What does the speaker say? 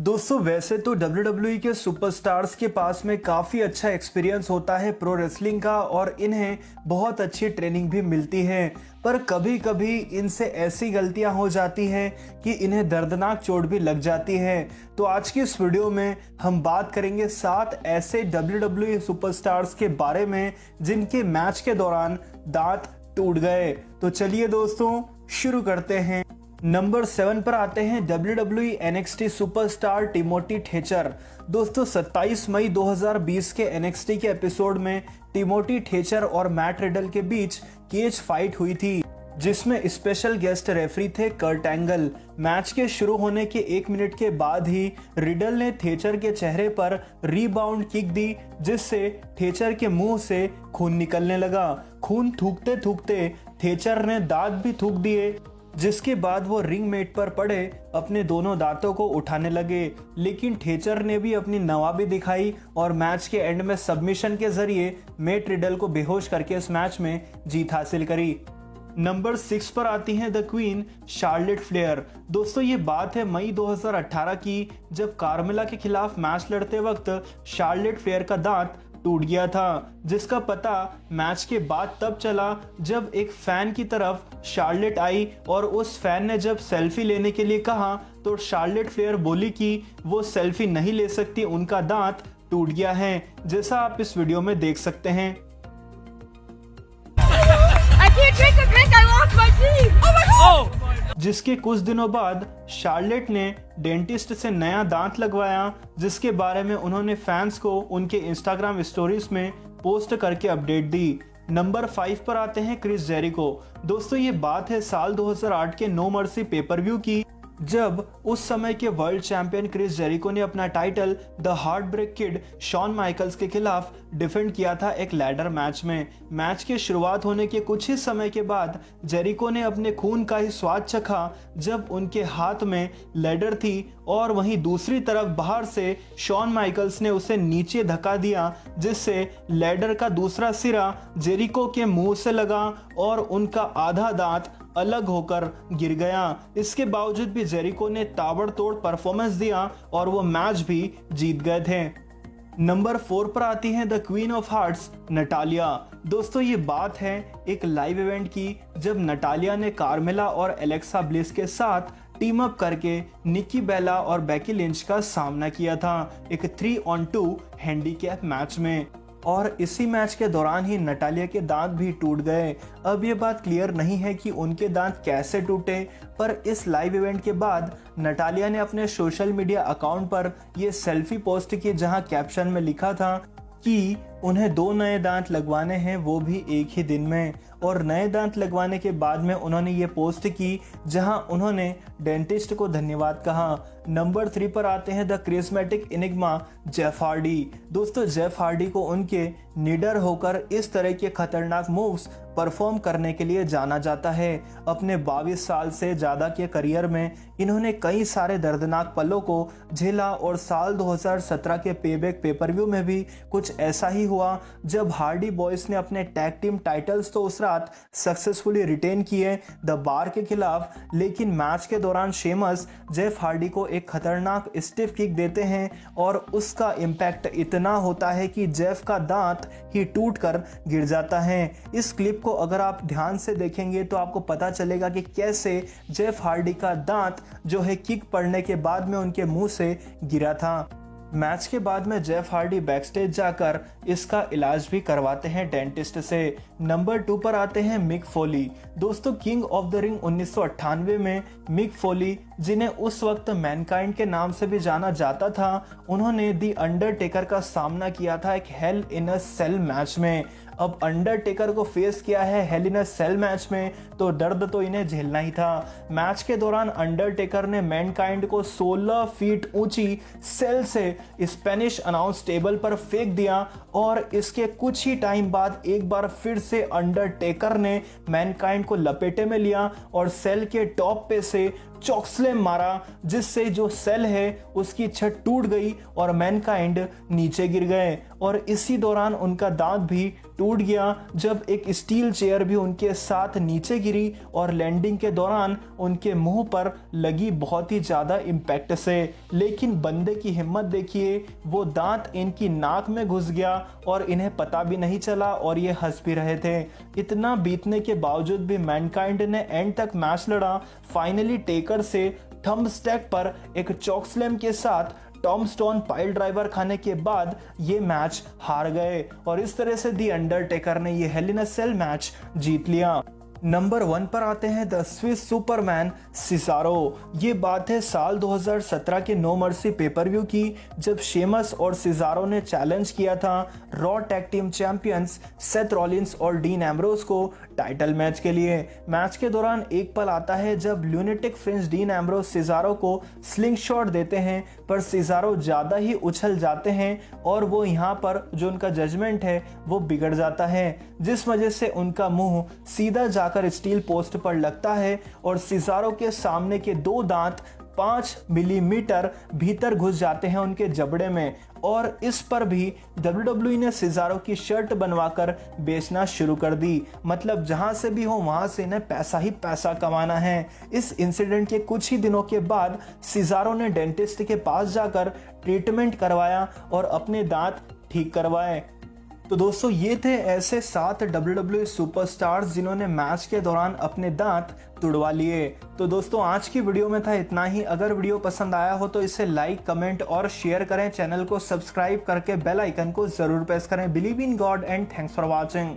दोस्तों वैसे तो WWE के सुपरस्टार्स के पास में काफ़ी अच्छा एक्सपीरियंस होता है प्रो रेसलिंग का और इन्हें बहुत अच्छी ट्रेनिंग भी मिलती है। पर कभी कभी इनसे ऐसी गलतियां हो जाती हैं कि इन्हें दर्दनाक चोट भी लग जाती है। तो आज की इस वीडियो में हम बात करेंगे 7 ऐसे WWE सुपरस्टार्स के बारे में जिनके मैच के दौरान दांत टूट गए। तो चलिए दोस्तों शुरू करते हैं। नंबर 7 पर आते हैं WWE NXT superstar Timothy thatched. दोस्तों 27 मई 2020 के NXT के एपिसोड में टिमोथी थेचर और मैट रिडल के बीच केज फाइट हुई थी, जिसमें स्पेशल गेस्ट रेफरी थे कर्ट एंगल। मैच के शुरू होने के 1 मिनट के बाद ही रिडल ने थेचर के चेहरे पर रीबाउंड किक दी, जिससे थेचर के मुंह से खून निकलने लगा। खून थूकते थूकते थेचर ने दांत भी थूक दिए, जिसके बाद वो रिंग मेट पर पड़े अपने दोनों दांतों को उठाने लगे। लेकिन थेचर ने भी अपनी नवाबी दिखाई और मैच के एंड में सबमिशन के जरिए मैट रिडल को बेहोश करके इस मैच में जीत हासिल करी। नंबर 6 पर आती हैं द क्वीन शार्लेट फ्लेयर। दोस्तों ये बात है मई 2018 की, जब कार्मेला के खिलाफ मैच लड़ते वक्त शार्लेट फ्लेयर का दांत टूट गया था, जिसका पता मैच के बाद तब चला जब एक फैन की तरफ शार्लेट आई और उस फैन ने जब सेल्फी लेने के लिए कहा तो शार्लेट फ्लेयर बोली कि वो सेल्फी नहीं ले सकती, उनका दांत टूट गया है, जैसा आप इस वीडियो में देख सकते हैं। जिसके कुछ दिनों बाद शार्लेट ने डेंटिस्ट से नया दांत लगवाया, जिसके बारे में उन्होंने फैंस को उनके इंस्टाग्राम स्टोरीज में पोस्ट करके अपडेट दी। नंबर 5 पर आते हैं क्रिस जेरिको। दोस्तों ये बात है साल 2008 के नो मर्सी पेपर व्यू की, जब उस समय के वर्ल्ड चैंपियन क्रिस जेरिको ने अपना title the heartbreak kid Shawn Michaels के खिलाफ डिफेंड किया था एक लैडर मैच में। मैच की शुरुआत होने के कुछ ही समय के बाद जेरिको ने अपने खून का ही स्वाद चखा, जब उनके हाथ में लैडर थी और वहीं दूसरी तरफ बाहर से शॉन माइकल्स ने उसे नीचे धक्का दिया, जिससे लैडर का दूसरा सिरा जेरिको के मुंह से लगा और उनका आधा दांत अलग होकर गिर गया। इसके बावजूद भी जेरिको ने ताबड़तोड़ परफॉर्मेंस दिया और वो मैच भी जीत गए थे। नंबर 4 पर आती हैं the queen of hearts Natalya. दोस्तों ये बात है एक लाइव इवेंट की, जब नटालिया ने कार्मेला और एलेक्सा ब्लिस के साथ टीम अप करके निकी बेला और बेकी लिंच का सामना किया था एक 3-on-2 हैंडीकैप मैच में, और इसी मैच के दौरान ही नटालिया के दांत भी टूट गए। अब ये बात क्लियर नहीं है कि उनके दांत कैसे टूटे, पर इस लाइव इवेंट के बाद नटालिया ने अपने सोशल मीडिया अकाउंट पर ये सेल्फी पोस्ट की, जहां कैप्शन में लिखा था कि उन्हें 2 नए दांत लगवाने हैं, वो भी एक ही दिन में। और नए दांत लगवाने के बाद में उन्होंने ये पोस्ट की, जहां उन्होंने डेंटिस्ट को धन्यवाद कहा। नंबर 3 पर आते हैं the charismatic Enigma Jeff Hardy. दोस्तों जेफ हार्डी को उनके निडर होकर इस तरह के खतरनाक मूव्स परफॉर्म करने के लिए जाना जाता है। अपने 22 साल से ज़्यादा के करियर में इन्होंने कई सारे दर्दनाक पलों को झेला, और साल 2017 के पेबैक पेपर व्यू में भी कुछ ऐसा ही हुआ, जब हार्डी बॉयज ने अपने टैग टीम टाइटल्स तो उस रात सक्सेसफुली रिटेन किए द बार के खिलाफ, लेकिन मैच के दौरान शेमस जेफ हार्डी को एक खतरनाक स्टिफ किक देते हैं और उसका इम्पैक्ट इतना होता है कि जेफ का दांत ही टूट कर गिर जाता है। इस क्लिप को अगर आप ध्यान से देखेंगे तो आपको पता चलेगा कि कैसे जेफ हार्डी का दांत जो है किक पड़ने के बाद में उनके मुंह से गिरा था। मैच के बाद में जेफ हार्डी बैकस्टेज जाकर इसका इलाज भी करवाते हैं डेंटिस्ट से। नंबर 2 पर आते हैं मिक फोली। दोस्तों किंग ऑफ द रिंग 1998 में मिक फोली, जिन्हें उस वक्त मैनकाइंड के नाम से भी जाना जाता था, उन्होंने दी अंडरटेकर का सामना किया था एक हेल इन अ सेल मैच में। अब अंडरटेकर को फेस किया है हेल इन अ सेल मैच में, तो दर्द तो इन्हें झेलना ही था। मैच के दौरान अंडरटेकर ने मैनकाइंड को 16 फीट ऊंची सेल से स्पेनिश अनाउंस टेबल पर फेंक दिया, और इसके कुछ ही टाइम बाद एक बार फिर से अंडरटेकर ने मैनकाइंड को लपेटे में लिया और सेल के टॉप पे से चॉकस्लैम मारा, जिससे जो सेल है उसकी छत टूट गई और मैनकाइंड नीचे गिर गए। और इसी दौरान उनका दांत भी टूट गया जब एक स्टील चेयर भी उनके साथ नीचे गिरी और लैंडिंग के दौरान उनके मुंह पर लगी बहुत ही ज़्यादा इम्पैक्ट से। लेकिन बंदे की हिम्मत देखिए, वो दांत इनकी नाक में घुस गया और इन्हें पता भी नहीं चला और ये हंस भी रहे थे। इतना बीतने के बावजूद भी मैनकाइंड ने एंड तक मैच लड़ा। फाइनली टेकर से थंब स्टैक पर एक चॉकस्लैम के साथ टॉम स्टोन पाइल ड्राइवर खाने के बाद ये मैच हार गए और इस तरह से दी अंडरटेकर ने ये हेल इन अ सेल मैच जीत लिया। नंबर 1 पर आते हैं द स्विस सुपरमैन सिजारो। ये बात है साल 2017 के नो मर्सी पेपर व्यू की, जब शेमस और सिजारो ने चैलेंज किया था raw tag team champions Seth Rollins और डीन एम्ब्रोस को टाइटल मैच के लिए। मैच के दौरान एक पल आता है जब lunatic fringe dean Ambrose Cesaro को स्लिंग शॉट देते हैं, पर सिजारो ज़्यादा ही उछल जाते हैं और वो यहाँ पर जो उनका जजमेंट है वो बिगड़ जाता है, जिस वजह से उनका मुंह सीधा जाकर स्टील पोस्ट पर लगता है और सिजारो के सामने के 2 दांत 5 मिलीमीटर भीतर घुस जाते हैं उनके जबड़े में। और इस पर भी WWE ने सिजारो की शर्ट बनवाकर बेचना शुरू कर दी। मतलब जहां से भी हो वहां से इन्हें पैसा ही पैसा कमाना है। इस इंसिडेंट के कुछ ही दिनों के बाद सिजारो ने डेंटिस्ट के पास जाकर ट्रीटमेंट करवाया और अपने दांत ठीक करवाए। तो दोस्तों ये थे ऐसे 7 WWE सुपरस्टार्स जिन्होंने मैच के दौरान अपने दांत तुड़वा लिए। तो दोस्तों आज की वीडियो में था इतना ही। अगर वीडियो पसंद आया हो तो इसे लाइक, कमेंट और शेयर करें। चैनल को सब्सक्राइब करके बेल आइकन को जरूर प्रेस करें। Believe in God and thanks for watching.